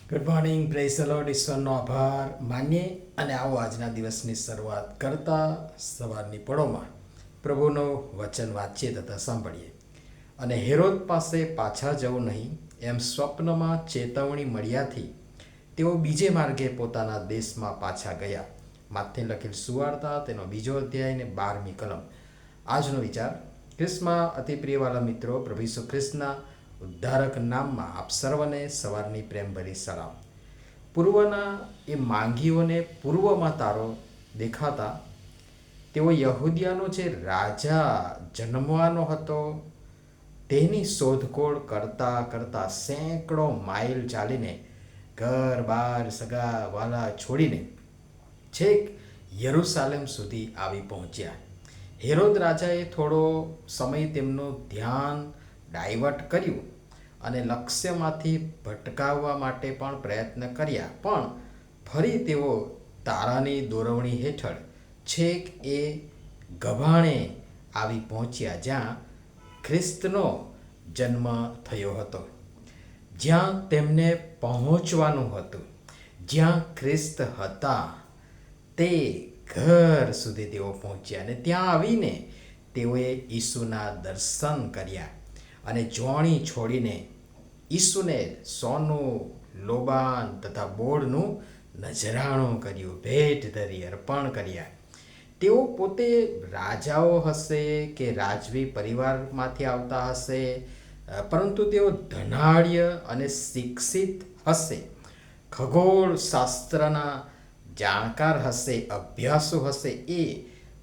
Good morning, praise the Lord. ઈશ્વરનો આભાર માનીએ અને આવો આજના દિવસની શરૂઆત કરતા સવારની પળોમાં પ્રભુનું વચન વાંચીએ તથા સાંભળીએ. અને હેરોદ પાસે પાછા જવું નહીં એમ સ્વપ્નમાં ચેતવણી મળ્યાથી તેઓ બીજે માર્ગે પોતાના દેશમાં પાછા ગયા. માથે લખેલ સુવાર્તા તેનો 2 અધ્યાય ને 12મી કલમ. આજનો વિચાર: ખ્રિસ્તમાં અતિ પ્રિયવાલા મિત્રો, પ્રભુ ઈસુ ખ્રિસ્તના ઉદ્ધારક નામમાં આપ સર્વને સવારની પ્રેમભરી સલામ. પૂર્વના એ માંગીઓને પૂર્વમાં તારો દેખાતા તેઓ યહૂદિયાનો જે રાજા જન્મવાનો હતો તેની શોધખોળ કરતા કરતા સેંકડો માઇલ ચાલીને ઘર બાર સગા વાલા છોડીને છેક યરૂશાલેમ સુધી આવી પહોંચ્યા. હેરોદ રાજાએ થોડો સમય તેમનું ધ્યાન ડાયવર્ટ કર્યું અને લક્ષ્યમાંથી ભટકાવવા માટે પણ પ્રયત્ન કર્યા, પણ ફરી તેઓ તારાની દોરવણી હેઠળ છેક એ ગભાણે આવી પહોંચ્યા જ્યાં ખ્રિસ્તનો જન્મ થયો હતો, જ્યાં તેમને પહોંચવાનું હતું, જ્યાં ખ્રિસ્ત હતા તે ઘર સુધી તેઓ પહોંચ્યા. અને ત્યાં આવીને તેઓએ ઈસુના દર્શન કર્યા અને જોણી છોડીને ઈસુને સોનું, લોબાન તથા બોળનું નજરાણું કર્યું, ભેટ ધરી અર્પણ કર્યા. તેઓ પોતે રાજાઓ હશે કે રાજવી પરિવારમાંથી આવતા હશે, પરંતુ તેઓ ધનાઢ્ય અને શિક્ષિત હશે, ખગોળ શાસ્ત્રના જાણકાર હશે, અભ્યાસુ હશે, એ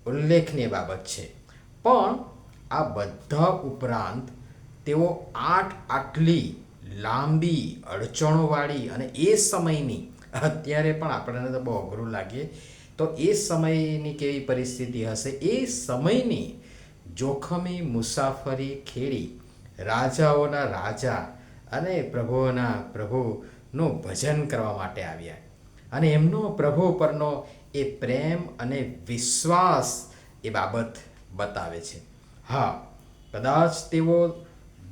ઉલ્લેખનીય બાબત છે. પણ આ બધા ઉપરાંત તેઓ આટલી લાંબી અડચણોવાળી અને એ સમયની, અત્યારે પણ આપણને તો બહુ અઘરું લાગે, તો એ સમયની કેવી પરિસ્થિતિ હશે, એ સમયની જોખમી મુસાફરી ખેડી રાજાઓના રાજા અને પ્રભુઓના પ્રભુનું ભજન કરવા માટે આવ્યા. અને એમનો પ્રભુ પરનો એ પ્રેમ અને વિશ્વાસ એ બાબત બતાવે છે. હા, કદાચ તેઓ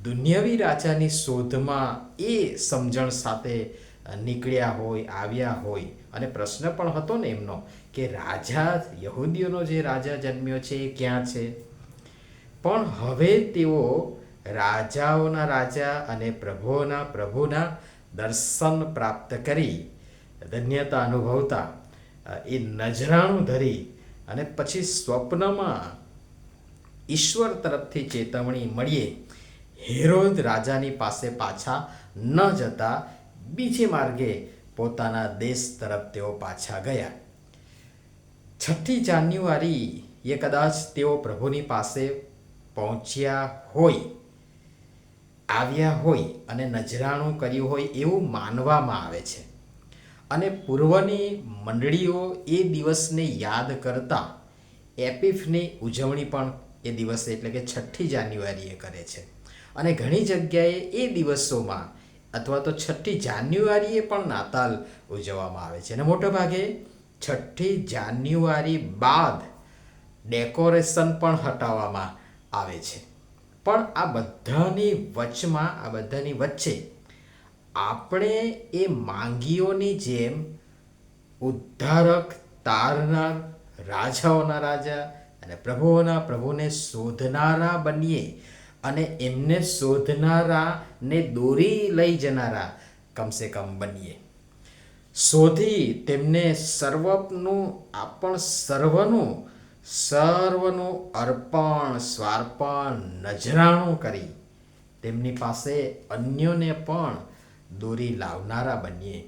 દુનિયાવી રાજાની શોધમાં એ સમજણ સાથે નીકળ્યા હોય, આવ્યા હોય, અને પ્રશ્ન પણ હતો ને એમનો કે રાજા, યહૂદીઓનો જે રાજા જન્મ્યો છે એ ક્યાં છે. પણ હવે તેઓ રાજાઓના રાજા અને પ્રભુઓના પ્રભુના દર્શન પ્રાપ્ત કરી ધન્યતા અનુભવતા એ નજરાણું ધરી અને પછી સ્વપ્નમાં ઈશ્વર તરફથી ચેતવણી મળીએ હેરોદ રાજાની પાસે પાછા ન જતા બીજે માર્ગે પોતાના દેશ તરફ તેઓ પાછા ગયા. 6 જાન્યુઆરી એ કદાચ તેઓ પ્રભુની પાસે પહોંચ્યા હોય, આવ્યા હોય અને નજરાણું કર્યું હોય એવું માનવામાં આવે છે. અને પૂર્વની મંડળીઓ એ દિવસને યાદ કરતા એપિફની ઉજવણી પણ એ દિવસે એટલે કે 6 જાન્યુઆરીએ કરે છે. અને ઘણી જગ્યાએ એ દિવસોમાં અથવા તો 6 જાન્યુઆરીએ પણ નાતાલ ઉજવવામાં આવે છે. અને મોટાભાગે 6 જાન્યુઆરી બાદ ડેકોરેશન પણ હટાવવામાં આવે છે. પણ આ બધાની વચ્ચે આપણે એ માંગીઓની જેમ ઉદ્ધારક, તારનાર, રાજાઓના રાજા અને પ્રભુઓના પ્રભુને શોધનારા બનીએ અને એમને શોધનારાને દોરી લઈ જનારા કમસે કમ બનીએ. શોધી તેમને સર્વનું અર્પણ, સ્વાર્પણ, નજરાણું કરી તેમની પાસે અન્યોને પણ દોરી લાવનારા બનીએ.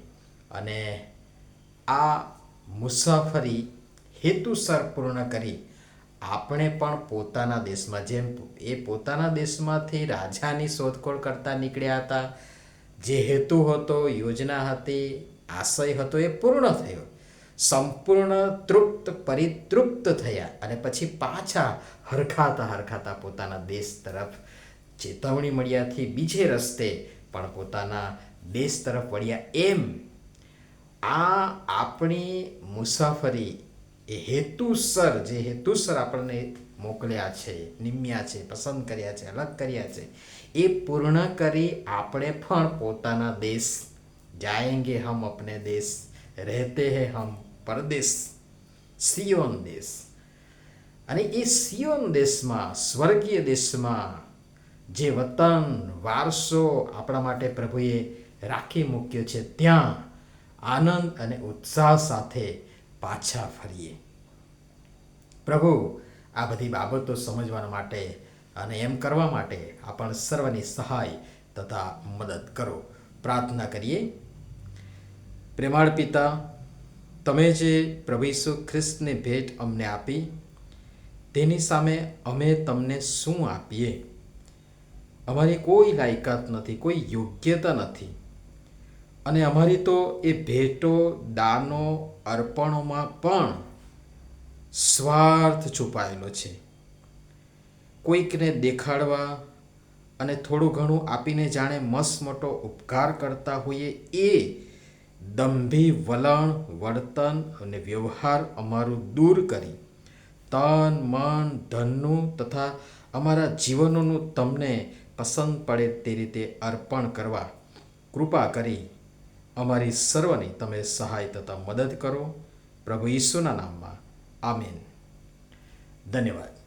અને આ મુસાફરી હેતુસર પૂર્ણ કરી આપણે પણ પોતાના દેશમાં, જેમ એ પોતાના દેશમાંથી રાજાની શોધખોળ કરતા નીકળ્યા હતા, જે હેતુ હતો, યોજના હતી, આશય હતો, એ પૂર્ણ થયો. સંપૂર્ણ પરિતૃપ્ત થયા અને પછી પાછા હરખાતા પોતાના દેશ તરફ ચેતવણી મળ્યાથી બીજે રસ્તે પણ પોતાના દેશ તરફ વળ્યા. એમ આ આપણી મુસાફરી એ હેતુસર આપણને મોકલ્યા છે, નિમ્યા છે, પસંદ કર્યા છે, અલગ કર્યા છે, એ પૂર્ણ કરી આપણે પણ પોતાના દેશ जाएंगे हम अपने देश, रहते हैं हम परदेश, સિયોન દેશ. અને એ સિયોન દેશમાં, સ્વર્ગીય દેશમાં જે વતન વારસો આપણા માટે પ્રભુએ રાખી મૂક્યો છે, ત્યાં આનંદ અને ઉત્સાહ સાથે પાછા ફરીએ. પ્રભુ આ બધી બાબતો સમજવા માટે અને એમ કરવા માટે આપણ સર્વની સહાય તથા મદદ કરો. પ્રાર્થના કરીએ. પ્રેમાળ પિતા, તમે જે પ્રભુ ઈસુ ખ્રિસ્તની ભેટ અમને આપી, તેની સામે અમે તમને શું આપીએ? અમારી કોઈ લાયકાત નથી, કોઈ યોગ્યતા નથી, અને અમારી તો એ ભેટો, દાનો, અર્પણોમાં પણ સ્વાર્થ છુપાયેલો છે. કોઈકને દેખાડવા અને થોડું ઘણું આપીને જાણે મસમોટો ઉપકાર કરતા હોઈએ, એ દંભી વલણ, વર્તન અને વ્યવહાર અમારું દૂર કરી તન, મન, ધનનું તથા અમારા જીવનોનું તમને પસંદ પડે તે રીતે અર્પણ કરવા કૃપા કરી અમારી સર્વની તમે સહાય તથા મદદ કરો. પ્રભુ ઈસુના નામમાં આમીન. ધન્યવાદ.